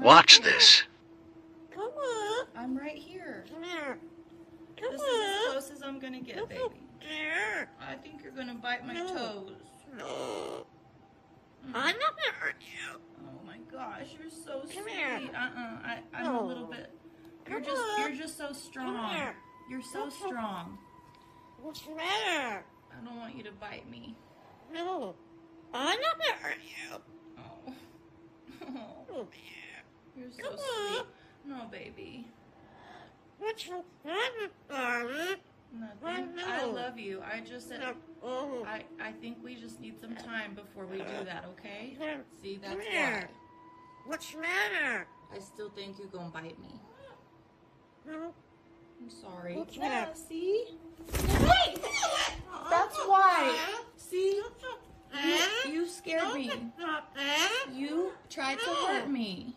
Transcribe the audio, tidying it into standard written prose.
Watch this. Come on. I'm right here. Come here. This is as close as I'm gonna get, baby. Here. I think you're gonna bite my toes. No. I'm not gonna hurt you. Oh my gosh, you're so Come sweet. here. I'm a little bit. You're just so strong. here. You're so strong. What's the matter? I don't want you to bite me. No. I'm not gonna hurt you. Oh. Oh, You're so Come on. sweet. No, baby. what's the matter, darling? Nothing. I love you. I just said. Oh. I think we just need some time before we do that, okay? Come See, that's here. why. What's the matter? I still think you're gonna bite me. No. I'm sorry. What's that? See? Hey! That's why. See? You scared me. Stop that. You tried to hurt me.